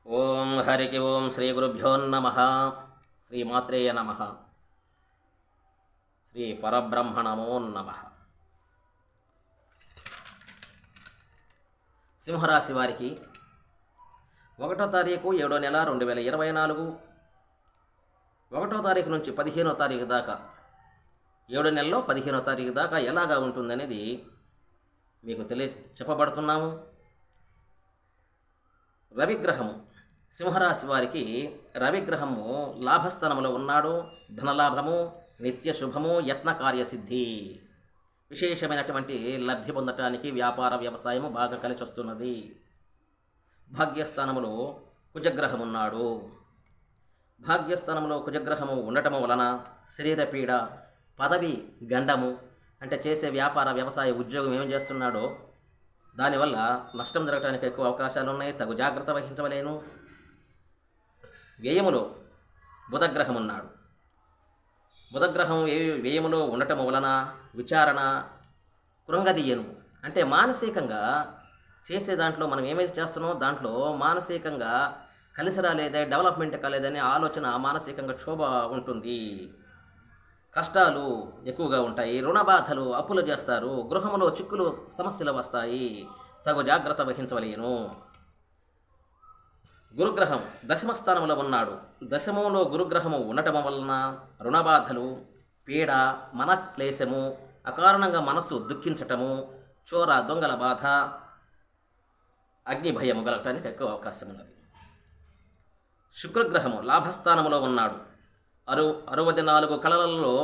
ఓం హరికి ఓం శ్రీ గురుభ్యో నమ. శ్రీమాత్రేయ నమ. శ్రీ పరబ్రహ్మణమో నమ. సింహరాశి వారికి 1వ తారీఖు 7వ నెల 2024, 1వ తారీఖు నుంచి 15వ తారీఖు దాకా, 7 నెలలో 15వ తారీఖు దాకా ఎలాగా ఉంటుందనేది మీకు చెప్పబడుతున్నాము. రవిగ్రహము సింహరాశి వారికి రవిగ్రహము లాభస్థానంలో ఉన్నాడు. ధనలాభము, నిత్య శుభము, యత్న కార్యసిద్ధి, విశేషమైనటువంటి లబ్ధి పొందటానికి వ్యాపార వ్యవసాయము బాగా కలిసి వస్తున్నది. భాగ్యస్థానములో కుజగ్రహం ఉన్నాడు. భాగ్యస్థానంలో కుజగ్రహము ఉండటము వలన శరీరపీడ, పదవి గండము, అంటే చేసే వ్యాపార వ్యవసాయ ఉద్యోగం ఏం చేస్తున్నాడో దానివల్ల నష్టం జరగడానికి ఎక్కువ అవకాశాలు ఉన్నాయి. తగు జాగ్రత్త వహించవలేను. వ్యయములో బుధగ్రహం ఉన్నాడు. బుధగ్రహం వ్యయములో ఉండటం వలన విచారణ, కృంగదీయను, అంటే మానసికంగా చేసే దాంట్లో మనం ఏమైతే చేస్తున్నామో దాంట్లో మానసికంగా కలిసి రాలేదే, డెవలప్మెంట్ కాలేదనే ఆలోచన, మానసికంగా క్షోభ ఉంటుంది. కష్టాలు ఎక్కువగా ఉంటాయి. రుణ బాధలు, అప్పులు చేస్తారు. గృహంలో చిక్కులు, సమస్యలు వస్తాయి. తగు జాగ్రత్త వహించవలేను. గురుగ్రహం దశమస్థానంలో ఉన్నాడు. దశమంలో గురుగ్రహము ఉండటం వలన రుణబాధలు, పీడ, మనక్లేశము, అకారణంగా మనస్సు దుఃఖించటము, చోర దొంగల బాధ, అగ్ని భయము కలగటానికి ఎక్కువ అవకాశం ఉన్నది. శుక్రగ్రహము లాభస్థానంలో ఉన్నాడు. 64 కళలలో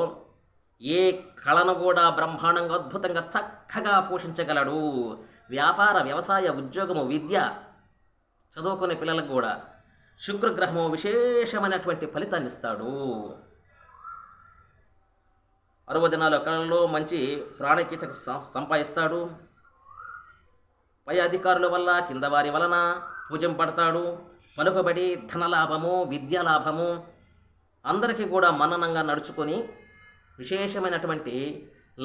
ఏ కళను కూడా బ్రహ్మాండంగా అద్భుతంగా చక్కగా పోషించగలడు. వ్యాపార వ్యవసాయ ఉద్యోగము, విద్య చదువుకునే పిల్లలకు కూడా శుక్రగ్రహము విశేషమైనటువంటి ఫలితాన్ని ఇస్తాడు. 64 కళల్లో మంచి ప్రాణకీయత సంపాదిస్తాడు. పై అధికారుల వల్ల, కింద వారి వలన పూజింపడతాడు. పలుకుబడి, ధనలాభము, విద్యాలాభము, అందరికీ కూడా మన్ననంగా నడుచుకొని విశేషమైనటువంటి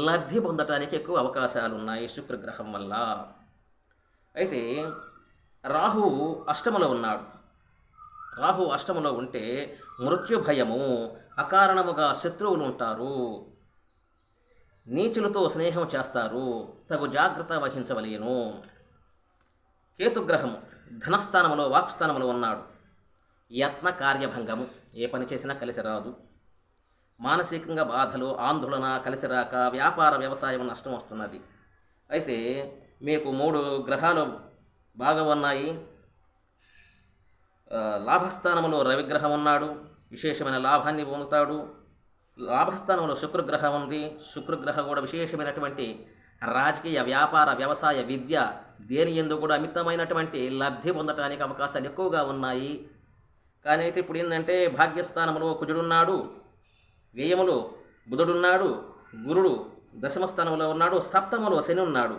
లబ్ధి పొందటానికి ఎక్కువ అవకాశాలు ఉన్నాయి శుక్రగ్రహం వల్ల. అయితే రాహువు అష్టములో ఉన్నాడు. రాహు అష్టములో ఉంటే మృత్యు భయము, అకారణముగా శత్రువులు ఉంటారు. నీచులతో స్నేహం చేస్తారు. తగు జాగ్రత్త వహించవలేను. కేతుగ్రహము ధనస్థానంలో, వాక్స్థానంలో ఉన్నాడు. యత్న కార్యభంగము, ఏ పని చేసినా కలిసి రాదు. మానసికంగా బాధలు, ఆందోళన, కలిసి రాక వ్యాపార వ్యవసాయం నష్టం వస్తున్నది. అయితే మీకు 3 గ్రహాలు బాగా ఉన్నాయి. లాభస్థానంలో రవిగ్రహం ఉన్నాడు. విశేషమైన లాభాన్ని పొందుతాడు. లాభస్థానంలో శుక్రగ్రహం ఉంది. శుక్రగ్రహం కూడా విశేషమైనటువంటి రాజకీయ, వ్యాపార, వ్యవసాయ, విద్య, దేని యందు కూడా అమితమైనటువంటి లబ్ధి పొందటానికి అవకాశాలు ఎక్కువగా ఉన్నాయి. కానీ అయితే ఇప్పుడు ఏంటంటే భాగ్యస్థానంలో కుజుడున్నాడు, వ్యయములో బుధుడున్నాడు, గురుడు దశమస్థానంలో ఉన్నాడు, సప్తములో శని ఉన్నాడు,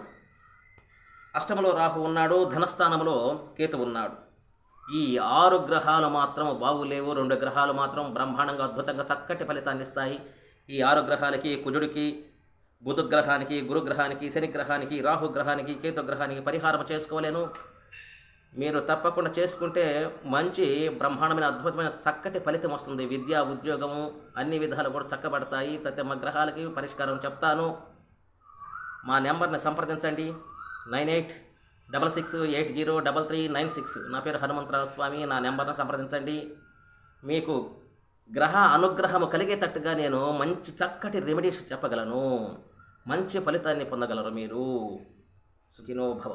అష్టములో రాహు ఉన్నాడు, ధనస్థానంలో కేతు ఉన్నాడు. ఈ 6 గ్రహాలు మాత్రం బాగులేవు. 2 గ్రహాలు మాత్రం బ్రహ్మాండంగా అద్భుతంగా చక్కటి ఫలితాన్ని ఇస్తాయి. ఈ 6 గ్రహాలకి, కుజుడికి, బుధగ్రహానికి, గురుగ్రహానికి, శనిగ్రహానికి, రాహుగ్రహానికి, కేతుగ్రహానికి పరిహారం చేసుకోలేను. మీరు తప్పకుండా చేసుకుంటే మంచి బ్రహ్మాండమైన అద్భుతమైన చక్కటి ఫలితం వస్తుంది. విద్య, ఉద్యోగము అన్ని విధాలు కూడా చక్కబడతాయి. తమ గ్రహాలకి పరిష్కారం చెప్తాను. మా నెంబర్ని సంప్రదించండి. 9866803396. నా పేరు హనుమంతరావు స్వామి. నా నెంబర్ని సంప్రదించండి. మీకు గ్రహ అనుగ్రహము కలిగేటట్టుగా నేను మంచి చక్కటి రెమెడీస్ చెప్పగలను. మంచి ఫలితాన్ని పొందగలరు మీరు. సుఖినో భవ.